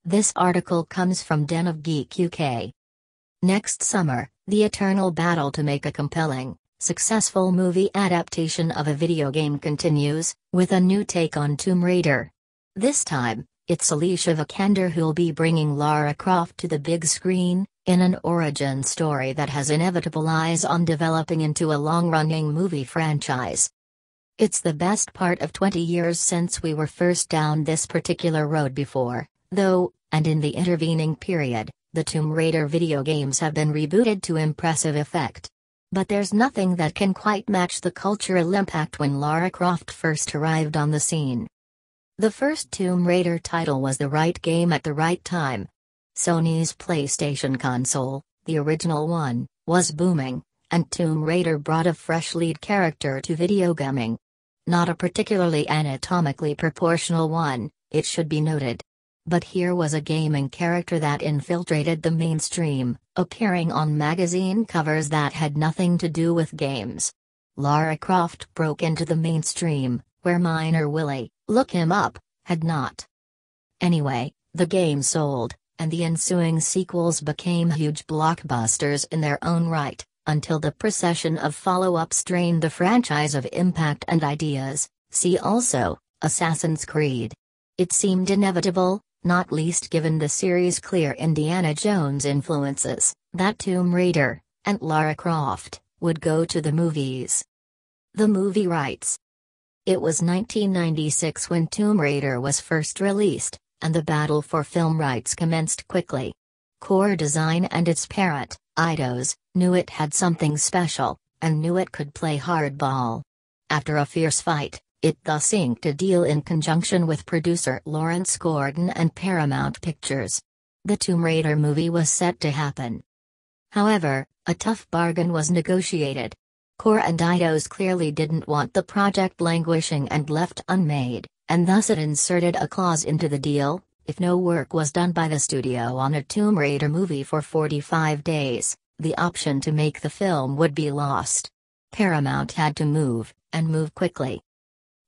This article comes from Den of Geek UK. Next summer, the eternal battle to make a compelling, successful movie adaptation of a video game continues, with a new take on Tomb Raider. This time, it's Alicia Vikander who'll be bringing Lara Croft to the big screen, in an origin story that has inevitable eyes on developing into a long-running movie franchise. It's the best part of 20 years since we were first down this particular road before, though, and in the intervening period, the Tomb Raider video games have been rebooted to impressive effect. But there's nothing that can quite match the cultural impact when Lara Croft first arrived on the scene. The first Tomb Raider title was the right game at the right time. Sony's PlayStation console, the original one, was booming, and Tomb Raider brought a fresh lead character to video gaming. Not a particularly anatomically proportional one, it should be noted. But here was a gaming character that infiltrated the mainstream, appearing on magazine covers that had nothing to do with games. Lara Croft broke into the mainstream, where Minor Willie, look him up, had not. Anyway, the game sold, and the ensuing sequels became huge blockbusters in their own right, until the procession of follow-ups drained the franchise of impact and ideas. See also, Assassin's Creed. It seemed inevitable, not least given the series' clear Indiana Jones influences, that Tomb Raider, and Lara Croft, would go to the movies. The movie rights. It was 1996 when Tomb Raider was first released, and the battle for film rights commenced quickly. Core Design and its parent, Eidos, knew it had something special, and knew it could play hardball. After a fierce fight, it thus inked a deal in conjunction with producer Lawrence Gordon and Paramount Pictures. The Tomb Raider movie was set to happen. However, a tough bargain was negotiated. Core and Eidos clearly didn't want the project languishing and left unmade, and thus it inserted a clause into the deal: if no work was done by the studio on a Tomb Raider movie for 45 days, the option to make the film would be lost. Paramount had to move, and move quickly.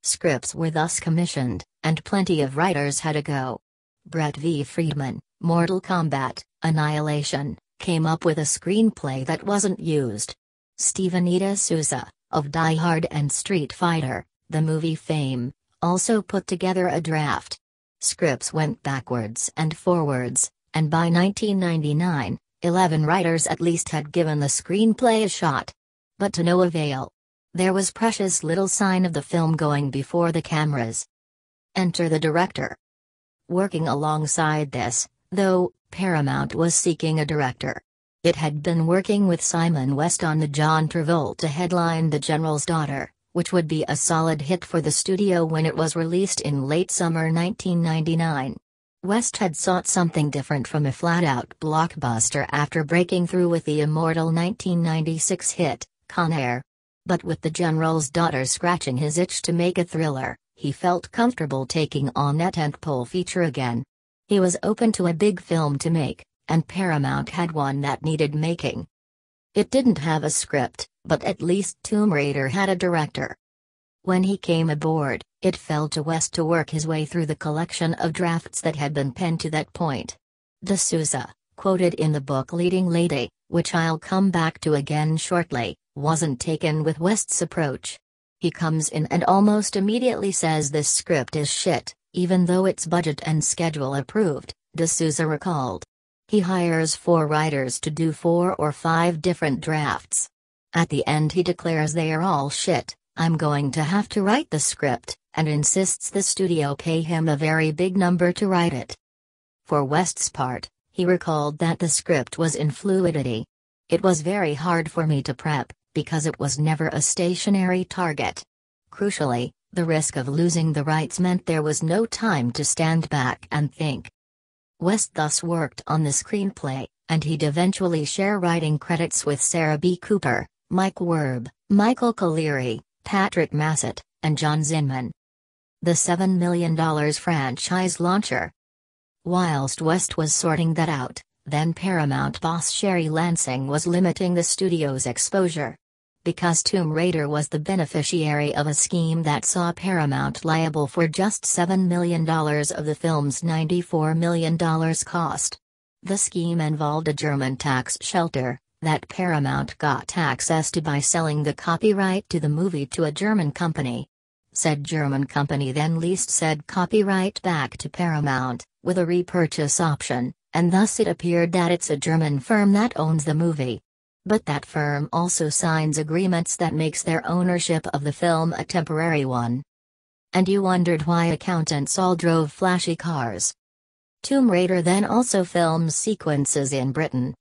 Scripts were thus commissioned, and plenty of writers had a go. Brett V. Friedman, Mortal Kombat: Annihilation, came up with a screenplay that wasn't used. Steven E. Souza, of Die Hard and Street Fighter, the movie fame, also put together a draft. Scripts went backwards and forwards, and by 1999, 11 writers at least had given the screenplay a shot. But to no avail. There was precious little sign of the film going before the cameras. Enter the director. Working alongside this, though, Paramount was seeking a director. It had been working with Simon West on the John Travolta headline The General's Daughter, which would be a solid hit for the studio when it was released in late summer 1999. West had sought something different from a flat-out blockbuster after breaking through with the immortal 1996 hit, Con Air. But with The General's Daughter scratching his itch to make a thriller, he felt comfortable taking on a tentpole feature again. He was open to a big film to make, and Paramount had one that needed making. It didn't have a script, but at least Tomb Raider had a director. When he came aboard, it fell to West to work his way through the collection of drafts that had been penned to that point. De Souza, quoted in the book Leading Lady, which I'll come back to again shortly, wasn't taken with West's approach. He comes in and almost immediately says this script is shit, even though it's budget and schedule approved, De Souza recalled. He hires 4 writers to do 4 or 5 different drafts. At the end he declares they are all shit, I'm going to have to write the script, and insists the studio pay him a very big number to write it. For West's part, he recalled that the script was in fluidity. It was very hard for me to prep, because it was never a stationary target. Crucially, the risk of losing the rights meant there was no time to stand back and think. West thus worked on the screenplay, and he'd eventually share writing credits with Sarah B. Cooper, Mike Werb, Michael Colleary, Patrick Massett, and John Zinman. The $7 million franchise launcher. Whilst West was sorting that out, then Paramount boss Sherry Lansing was limiting the studio's exposure. because Tomb Raider was the beneficiary of a scheme that saw Paramount liable for just $7 million of the film's $94 million cost. The scheme involved a German tax shelter that Paramount got access to by selling the copyright to the movie to a German company. Said German company then leased said copyright back to Paramount, with a repurchase option, and thus it appeared that it's a German firm that owns the movie. But that firm also signs agreements that makes their ownership of the film a temporary one. And you wondered why accountants all drove flashy cars. Tomb Raider then also films sequences in Britain,